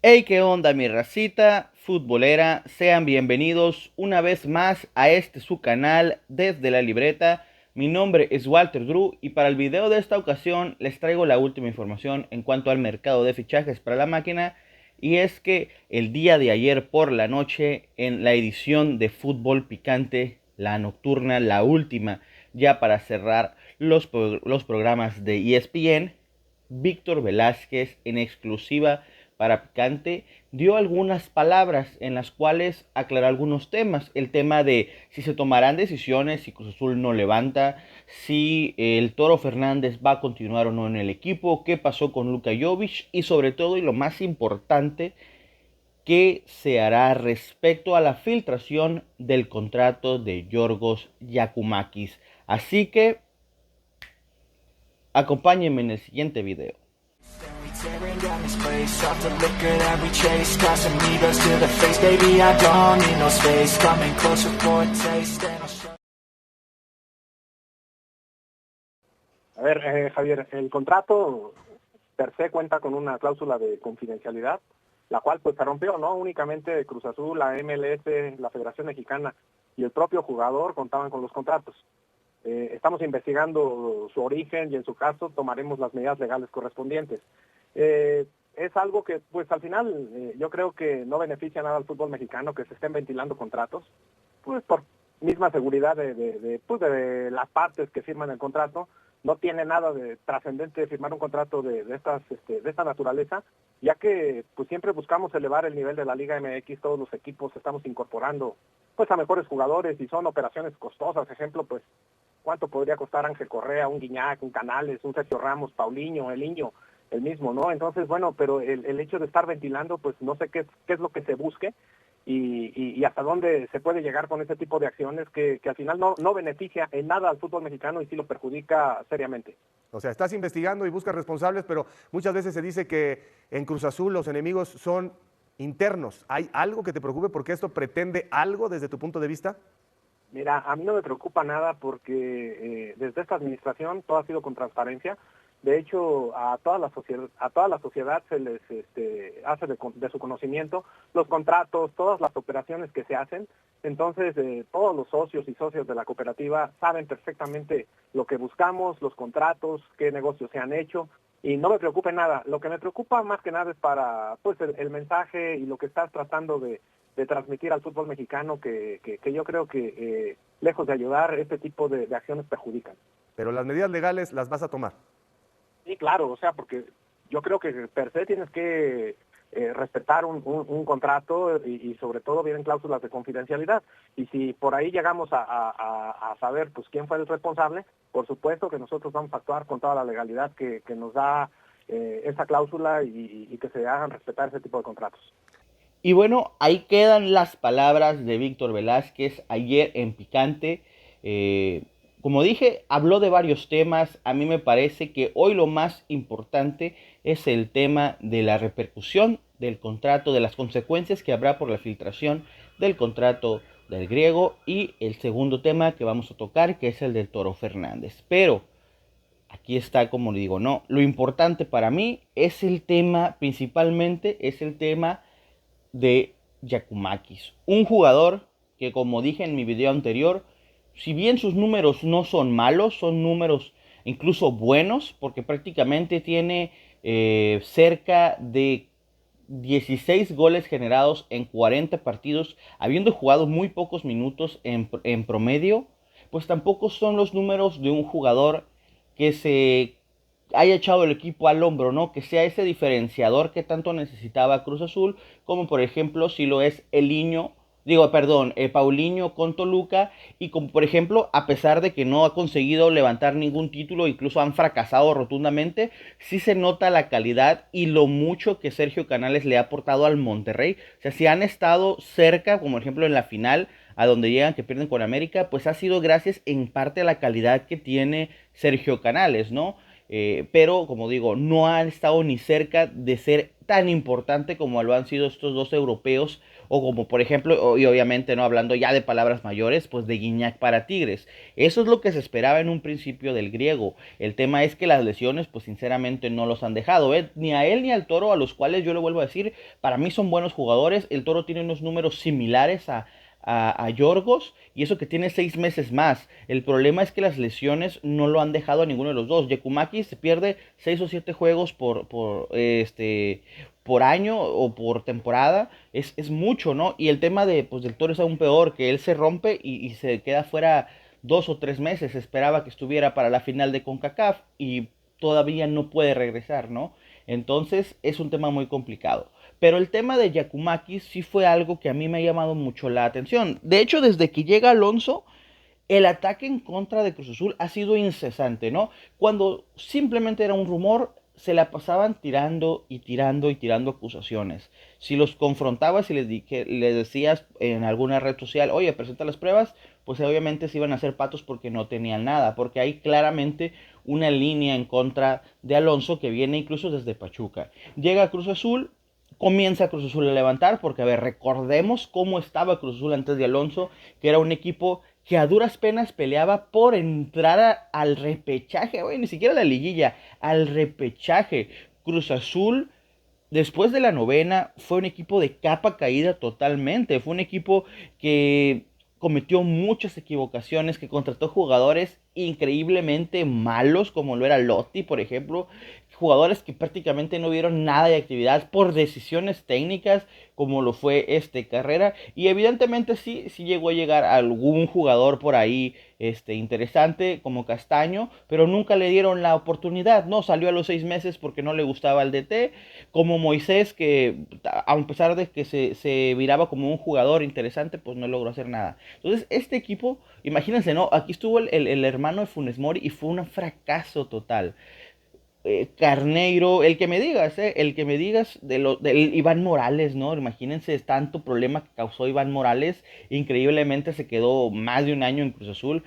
Hey, ¿qué onda, mi racita futbolera? Sean bienvenidos una vez más a su canal desde la libreta. Mi nombre es Walter Drew y para el video de esta ocasión les traigo la última información en cuanto al mercado de fichajes para la máquina. Y es que el día de ayer por la noche, en la edición de Fútbol Picante, la nocturna, la última, ya para cerrar los programas de ESPN, Víctor Velázquez en exclusiva para Picante dio algunas palabras en las cuales aclaró algunos temas. El tema de si se tomarán decisiones, si Cruz Azul no levanta, si el Toro Fernández va a continuar o no en el equipo, qué pasó con Luka Jovic y sobre todo y lo más importante, qué se hará respecto a la filtración del contrato de Yorgos Giakoumakis. Así que acompáñenme en el siguiente video. Tearing down this place, off the liquor that we chase, tossing egos to the face, baby, I don't need no space, coming closer for a taste, and I'll show. A ver, Javier, el contrato per se cuenta con una cláusula de confidencialidad, la cual pues se rompió, ¿no? Únicamente Cruz Azul, la MLS, la Federación Mexicana y el propio jugador contaban con los contratos. Estamos investigando su origen y en su caso tomaremos las medidas legales correspondientes. Es algo que pues al final yo creo que no beneficia nada al fútbol mexicano que se estén ventilando contratos, pues por misma seguridad de las partes que firman el contrato. No tiene nada de trascendente firmar un contrato de esta naturaleza, ya que pues siempre buscamos elevar el nivel de la Liga MX, todos los equipos estamos incorporando pues a mejores jugadores y son operaciones costosas. Ejemplo, pues cuánto podría costar Ángel Correa, un Guiñac, un Canales, un Sergio Ramos, Paulinho, el Niño, el mismo, ¿no? Entonces, bueno, pero el hecho de estar ventilando, pues no sé qué es lo que se busque y hasta dónde se puede llegar con ese tipo de acciones que al final no beneficia en nada al fútbol mexicano y sí lo perjudica seriamente. O sea, estás investigando y buscas responsables, pero muchas veces se dice que en Cruz Azul los enemigos son internos. ¿Hay algo que te preocupe porque esto pretende algo desde tu punto de vista? Mira, a mí no me preocupa nada porque desde esta administración todo ha sido con transparencia. De hecho, a toda la sociedad se les hace de su conocimiento los contratos, todas las operaciones que se hacen. Entonces, todos los socios y socios de la cooperativa saben perfectamente lo que buscamos, los contratos, qué negocios se han hecho. Y no me preocupa nada. Lo que me preocupa más que nada es para pues el mensaje y lo que estás tratando de transmitir al fútbol mexicano que yo creo que lejos de ayudar, este tipo de acciones perjudican. Pero las medidas legales las vas a tomar. Sí, claro, o sea, porque yo creo que per se tienes que respetar un contrato y sobre todo vienen cláusulas de confidencialidad. Y si por ahí llegamos a saber pues quién fue el responsable, por supuesto que nosotros vamos a actuar con toda la legalidad que nos da esa cláusula y que se hagan respetar ese tipo de contratos. Y bueno, ahí quedan las palabras de Víctor Velázquez ayer en Picante. Como dije, habló de varios temas. A mí me parece que hoy lo más importante es el tema de la repercusión del contrato, de las consecuencias que habrá por la filtración del contrato del griego y el segundo tema que vamos a tocar, que es el del Toro Fernández. Pero aquí está, como le digo, no, lo importante para mí es el tema, principalmente es el tema de Giakoumakis, un jugador que, como dije en mi video anterior, si bien sus números no son malos, son números incluso buenos, porque prácticamente tiene cerca de 16 goles generados en 40 partidos, habiendo jugado muy pocos minutos en promedio, pues tampoco son los números de un jugador que se haya echado el equipo al hombro, ¿no? Que sea ese diferenciador que tanto necesitaba Cruz Azul, como por ejemplo si lo es Paulinho con Toluca, y como por ejemplo, a pesar de que no ha conseguido levantar ningún título, incluso han fracasado rotundamente, sí se nota la calidad y lo mucho que Sergio Canales le ha aportado al Monterrey. O sea, si han estado cerca, como por ejemplo en la final, a donde llegan que pierden con América, pues ha sido gracias en parte a la calidad que tiene Sergio Canales, ¿no? Pero como digo, no han estado ni cerca de ser tan importante como lo han sido estos dos europeos, o como por ejemplo, y obviamente no hablando ya de palabras mayores, pues de Guiñac para Tigres. Eso es lo que se esperaba en un principio del griego. El tema es que las lesiones, pues sinceramente no los han dejado, ¿eh? Ni a él ni al Toro, a los cuales yo le vuelvo a decir, para mí son buenos jugadores. El Toro tiene unos números similares a Yorgos, y eso que tiene 6 meses más. El problema es que las lesiones no lo han dejado a ninguno de los dos. Yakumaki se pierde 6 o 7 juegos por año o por temporada. Es mucho, ¿no? Y el tema pues, del Toro es aún peor, que él se rompe y se queda fuera 2 o 3 meses. Se esperaba que estuviera para la final de CONCACAF y todavía no puede regresar, ¿no? Entonces es un tema muy complicado. Pero el tema de Yakumakis sí fue algo que a mí me ha llamado mucho la atención. De hecho, desde que llega Alonso, el ataque en contra de Cruz Azul ha sido incesante, ¿no? Cuando simplemente era un rumor, se la pasaban tirando y tirando y tirando acusaciones. Si los confrontabas y les decías en alguna red social, oye, presenta las pruebas, pues obviamente se iban a hacer patos porque no tenían nada, porque hay claramente una línea en contra de Alonso que viene incluso desde Pachuca. Llega a Cruz Azul, comienza Cruz Azul a levantar, porque a ver, recordemos cómo estaba Cruz Azul antes de Alonso, que era un equipo que a duras penas peleaba por entrar al repechaje, oye, ni siquiera la liguilla, al repechaje. Cruz Azul, después de la novena, fue un equipo de capa caída totalmente, fue un equipo que cometió muchas equivocaciones, que contrató jugadores increíblemente malos, como lo era Lotti, por ejemplo, jugadores que prácticamente no vieron nada de actividad por decisiones técnicas, como lo fue Carrera, y evidentemente sí llegó a llegar algún jugador por ahí interesante como Castaño, pero nunca le dieron la oportunidad, no salió a los 6 meses porque no le gustaba el DT, como Moisés, que a pesar de que se viraba como un jugador interesante, pues no logró hacer nada. Entonces este equipo, imagínense, ¿no? Aquí estuvo el hermano de Funes Mori y fue un fracaso total. Carneiro, el que me digas del Iván Morales, ¿no? Imagínense tanto problema que causó Iván Morales, increíblemente se quedó más de un año en Cruz Azul,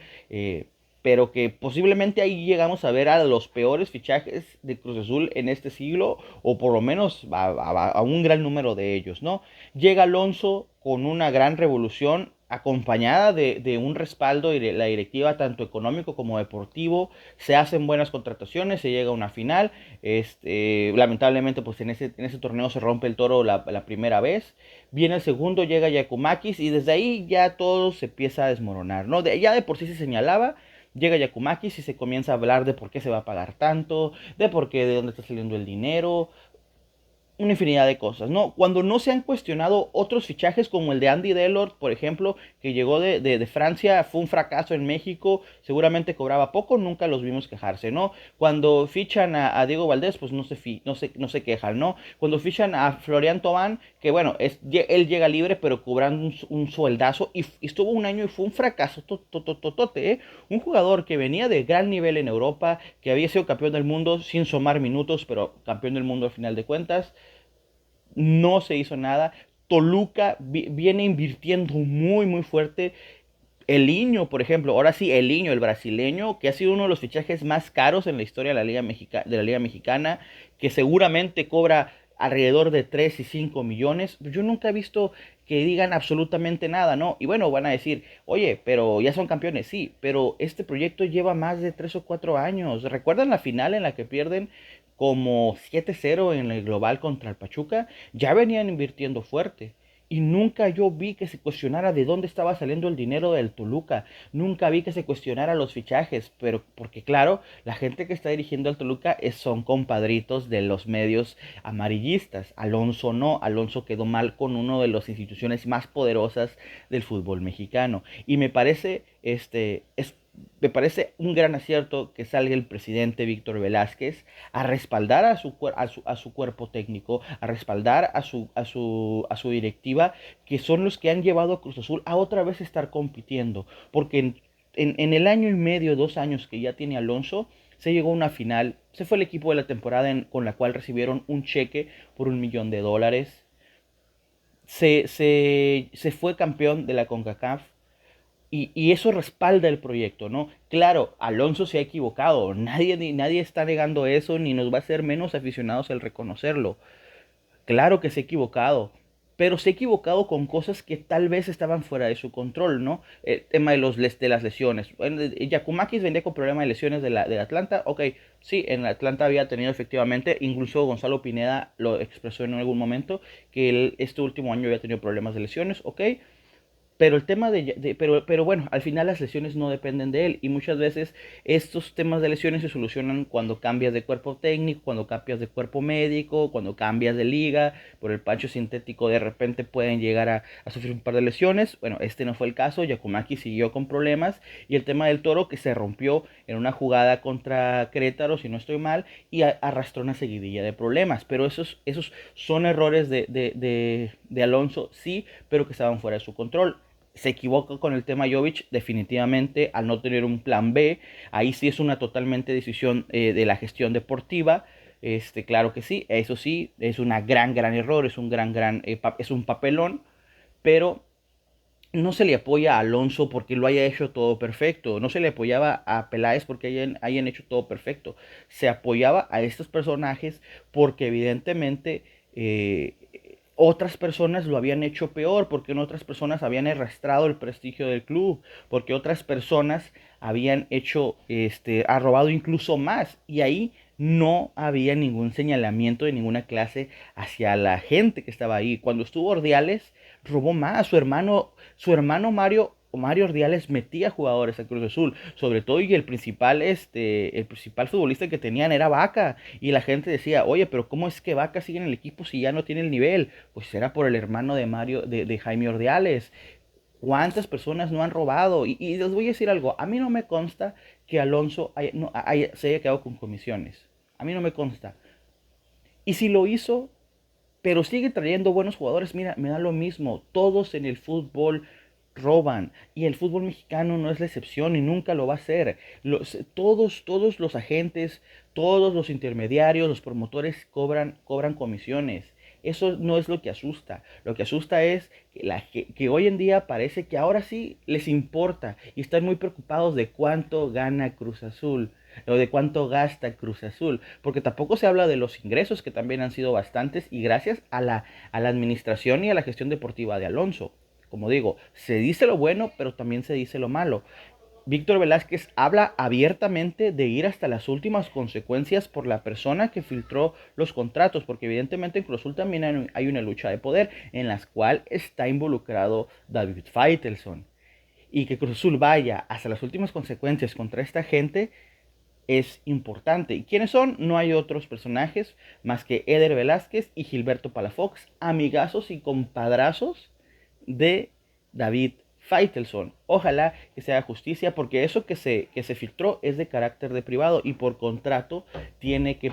pero que posiblemente ahí llegamos a ver a los peores fichajes de Cruz Azul en este siglo, o por lo menos a un gran número de ellos, ¿no? Llega Alonso con una gran revolución, acompañada de un respaldo de la directiva tanto económico como deportivo. Se hacen buenas contrataciones, se llega a una final. Lamentablemente pues en ese torneo se rompe el Toro la primera vez. Viene el segundo, llega Yakumakis y desde ahí ya todo se empieza a desmoronar, ¿no? Ya de por sí se señalaba. Llega Yakumakis y se comienza a hablar de por qué se va a pagar tanto, de por qué, de dónde está saliendo el dinero, una infinidad de cosas, ¿no? Cuando no se han cuestionado otros fichajes como el de Andy Delort, por ejemplo, que llegó de Francia, fue un fracaso en México, seguramente cobraba poco, nunca los vimos quejarse, ¿no? Cuando fichan a Diego Valdés, pues no se quejan, ¿no? Cuando fichan a Florian Thauvin, que bueno, él llega libre, pero cobrando un sueldazo, y estuvo un año y fue un fracaso totototote, ¿eh? Un jugador que venía de gran nivel en Europa, que había sido campeón del mundo sin sumar minutos, pero campeón del mundo al final de cuentas, no se hizo nada. Toluca viene invirtiendo muy, muy fuerte. El Niño, por ejemplo, ahora sí, el Niño, el brasileño, que ha sido uno de los fichajes más caros en la historia de la Liga Mexicana, que seguramente cobra alrededor de 3 y 5 millones. Yo nunca he visto que digan absolutamente nada, ¿no? Y bueno, van a decir, oye, pero ya son campeones, sí, pero este proyecto lleva más de 3 o 4 años. ¿Recuerdan la final en la que pierden como 7-0 en el global contra el Pachuca? Ya venían invirtiendo fuerte. Y nunca yo vi que se cuestionara de dónde estaba saliendo el dinero del Toluca. Nunca vi que se cuestionara los fichajes. Pero porque claro, la gente que está dirigiendo al Toluca son compadritos de los medios amarillistas. Alonso no. Alonso quedó mal con una de las instituciones más poderosas del fútbol mexicano. Y me parece un gran acierto que salga el presidente Víctor Velázquez a respaldar a su cuerpo técnico, a respaldar a su directiva, que son los que han llevado a Cruz Azul a otra vez estar compitiendo. Porque en el año y medio, 2 años que ya tiene Alonso, se llegó a una final, se fue el equipo de la temporada con la cual recibieron un cheque por $1 millón. Se fue campeón de la CONCACAF. Y eso respalda el proyecto, ¿no? Claro, Alonso se ha equivocado, nadie está negando eso, ni nos va a hacer menos aficionados el reconocerlo. Claro que se ha equivocado, pero se ha equivocado con cosas que tal vez estaban fuera de su control, ¿no? El tema de las lesiones. Bueno, Giakoumakis venía con problemas de lesiones de Atlanta. Ok, sí, en Atlanta había tenido efectivamente, incluso Gonzalo Pineda lo expresó en algún momento, que él este último año había tenido problemas de lesiones. Ok, pero el tema pero bueno, al final las lesiones no dependen de él y muchas veces estos temas de lesiones se solucionan cuando cambias de cuerpo técnico, cuando cambias de cuerpo médico, cuando cambias de liga, por el pancho sintético de repente pueden llegar a sufrir un par de lesiones. Bueno, este no fue el caso, Yakumaki siguió con problemas y el tema del Toro que se rompió en una jugada contra Querétaro, si no estoy mal, y arrastró una seguidilla de problemas, pero esos son errores de Alonso, sí, pero que estaban fuera de su control. Se equivoca con el tema Jovic definitivamente al no tener un plan B. Ahí sí es una totalmente decisión de la gestión deportiva. Claro que sí, eso sí, es una gran error, es un es un papelón, pero no se le apoya a Alonso porque lo haya hecho todo perfecto, no se le apoyaba a Peláez porque hayan hecho todo perfecto, se apoyaba a estos personajes porque evidentemente otras personas lo habían hecho peor, porque en otras personas habían arrastrado el prestigio del club, porque otras personas habían hecho, ha robado incluso más, y ahí no había ningún señalamiento de ninguna clase hacia la gente que estaba ahí. Cuando estuvo Ordiales, robó más, su hermano Mario Ordiales metía jugadores a Cruz Azul, sobre todo y el principal futbolista que tenían era Vaca, y la gente decía, oye, pero ¿cómo es que Vaca sigue en el equipo si ya no tiene el nivel? Pues era por el hermano de Jaime Ordiales. ¿Cuántas personas no han robado? Y les voy a decir algo, a mí no me consta que Alonso se haya quedado con comisiones, a mí no me consta. Y si lo hizo, pero sigue trayendo buenos jugadores. Mira, me da lo mismo. Todos en el fútbol roban. Y el fútbol mexicano no es la excepción y nunca lo va a ser. Todos los agentes, todos los intermediarios, los promotores cobran comisiones. Eso no es lo que asusta. Lo que asusta es que hoy en día parece que ahora sí les importa y están muy preocupados de cuánto gana Cruz Azul o de cuánto gasta Cruz Azul, porque tampoco se habla de los ingresos que también han sido bastantes y gracias a la administración y a la gestión deportiva de Alonso. Como digo, se dice lo bueno, pero también se dice lo malo. Víctor Velázquez habla abiertamente de ir hasta las últimas consecuencias por la persona que filtró los contratos, porque evidentemente en Cruz Azul también hay una lucha de poder en la cual está involucrado David Faitelson. Y que Cruz Azul vaya hasta las últimas consecuencias contra esta gente es importante. ¿Y quiénes son? No hay otros personajes más que Eder Velázquez y Gilberto Palafox, amigazos y compadrazos de David Faitelson. Ojalá que se haga justicia porque eso que se filtró es de carácter de privado y por contrato tiene que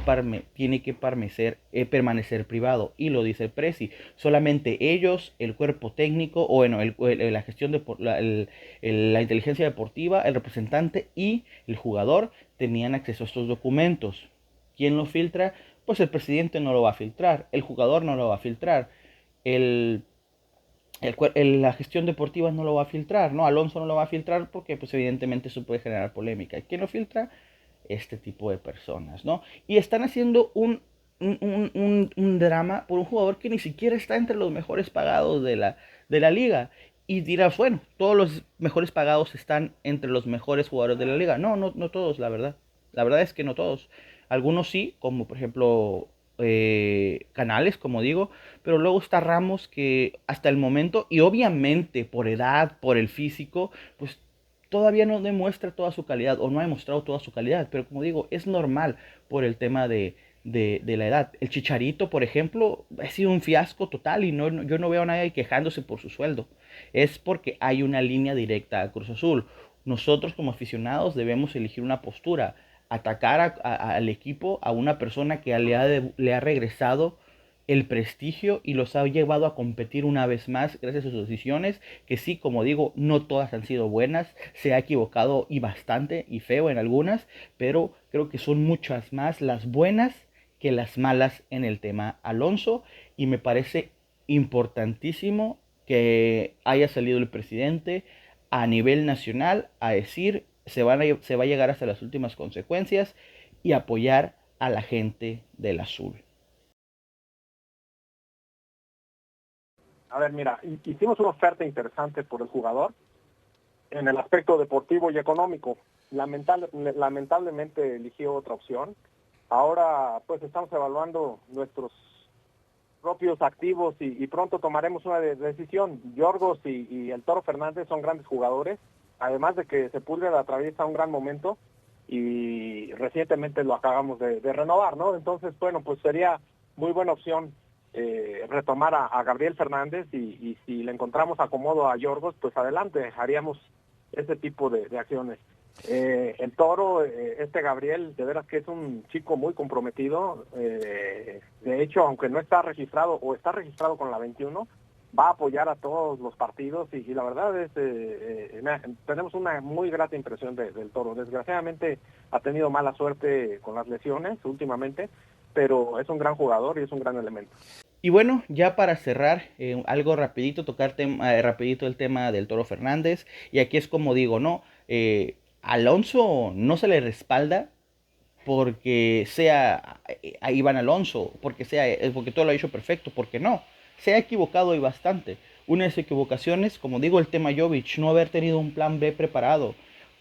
permanecer privado. Y lo dice el Presi. Solamente ellos, el cuerpo técnico, o bueno, la gestión de la inteligencia deportiva, el representante y el jugador tenían acceso a estos documentos. ¿Quién lo filtra? Pues el presidente no lo va a filtrar, el jugador no lo va a filtrar, el la gestión deportiva no lo va a filtrar, ¿no? Alonso no lo va a filtrar porque pues evidentemente eso puede generar polémica. ¿Quién lo filtra? Este tipo de personas, ¿no? Y están haciendo un drama por un jugador que ni siquiera está entre los mejores pagados de la liga. Y dirás, bueno, todos los mejores pagados están entre los mejores jugadores de la liga. No, no, no todos, la verdad. La verdad es que no todos. Algunos sí, como por ejemplo Canales, como digo, pero luego está Ramos que hasta el momento, y obviamente por edad, por el físico, pues todavía no demuestra toda su calidad o no ha demostrado toda su calidad, pero como digo, es normal por el tema de la edad. El Chicharito, por ejemplo, ha sido un fiasco total y yo no veo a nadie quejándose por su sueldo. Es porque hay una línea directa a Cruz Azul. Nosotros como aficionados debemos elegir una postura, atacar al equipo, a una persona que le ha regresado el prestigio y los ha llevado a competir una vez más gracias a sus decisiones, que sí, como digo, no todas han sido buenas, se ha equivocado y bastante y feo en algunas, pero creo que son muchas más las buenas que las malas en el tema Alonso y me parece importantísimo que haya salido el presidente a nivel nacional a decir se va a llegar hasta las últimas consecuencias y apoyar a la gente del azul. A ver, mira, hicimos una oferta interesante por el jugador en el aspecto deportivo y económico. Lamentablemente eligió otra opción. Ahora pues estamos evaluando nuestros propios activos y pronto tomaremos una decisión. Yorgos y el Toro Fernández son grandes jugadores, además de que Sepúlveda atraviesa un gran momento y recientemente lo acabamos de renovar, ¿no? Entonces, bueno, pues sería muy buena opción retomar a Gabriel Fernández y si le encontramos acomodo a Yorgos, pues adelante, haríamos ese tipo de acciones. El Toro, Gabriel, de veras que es un chico muy comprometido. De hecho, aunque no está registrado o está registrado con la 21, va a apoyar a todos los partidos y la verdad es tenemos una muy grata impresión del Toro. Desgraciadamente ha tenido mala suerte con las lesiones últimamente, pero es un gran jugador y es un gran elemento. Y bueno, ya para cerrar, algo rapidito, tocar rapidito el tema del Toro Fernández. Y aquí es como digo, ¿no? Alonso no se le respalda porque sea a Iván Alonso, porque todo lo ha hecho perfecto, porque no. Se ha equivocado y bastante. Una de sus equivocaciones, como digo, el tema Jovic, no haber tenido un plan B preparado.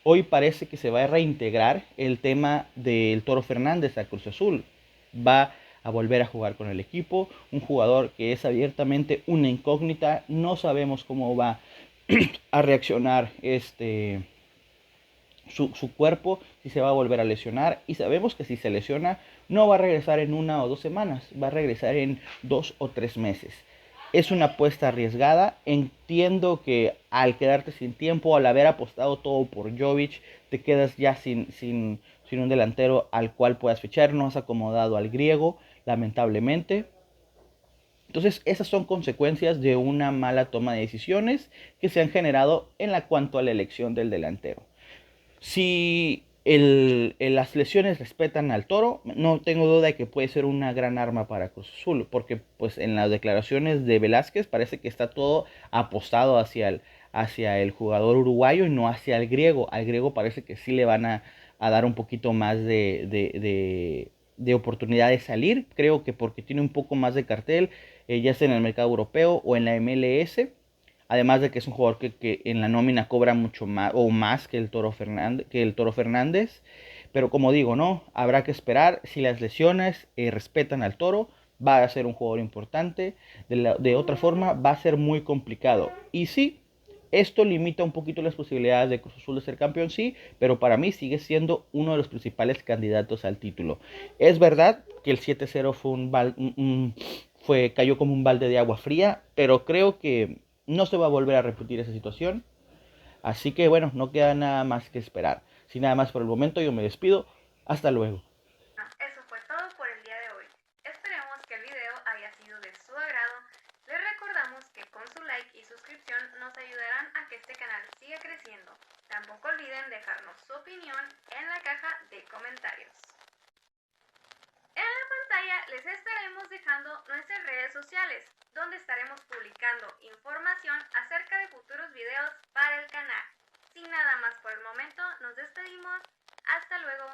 Hoy parece que se va a reintegrar el tema del Toro Fernández a Cruz Azul. Va a volver a jugar con el equipo, un jugador que es abiertamente una incógnita, no sabemos cómo va a reaccionar su cuerpo, si se va a volver a lesionar, y sabemos que si se lesiona no va a regresar en 1 o 2 semanas, va a regresar en 2 o 3 meses. Es una apuesta arriesgada, entiendo que al quedarte sin tiempo, al haber apostado todo por Jovic, te quedas ya sin un delantero al cual puedas fichar, no has acomodado al griego, lamentablemente. Entonces, esas son consecuencias de una mala toma de decisiones que se han generado en cuanto a la elección del delantero. Si las lesiones respetan al Toro, no tengo duda de que puede ser una gran arma para Cruz Azul, porque pues en las declaraciones de Velázquez parece que está todo apostado hacia el jugador uruguayo y no hacia el griego. Al griego parece que sí le van a dar un poquito más de oportunidad de salir, creo que porque tiene un poco más de cartel, ya sea en el mercado europeo o en la MLS. Además de que es un jugador que en la nómina cobra mucho más o más que el Toro Fernández. Pero como digo, no, habrá que esperar. Si las lesiones respetan al Toro, va a ser un jugador importante. De otra forma, va a ser muy complicado. Y sí, esto limita un poquito las posibilidades de Cruz Azul de ser campeón, sí, pero para mí sigue siendo uno de los principales candidatos al título. Es verdad que el 7-0 cayó como un balde de agua fría, pero creo que no se va a volver a repetir esa situación. Así que bueno, no queda nada más que esperar. Sin nada más por el momento, yo me despido. Hasta luego. Eso fue todo por el día de hoy. Esperemos que el video haya sido de su agrado. Les recordamos que con su like y suscripción nos ayudarán a que este canal siga creciendo. Tampoco olviden dejarnos su opinión en la caja de comentarios. En la pantalla les estaremos dejando nuestras redes sociales, donde estaremos publicando información acerca de futuros videos para el canal. Sin nada más por el momento, nos despedimos. Hasta luego.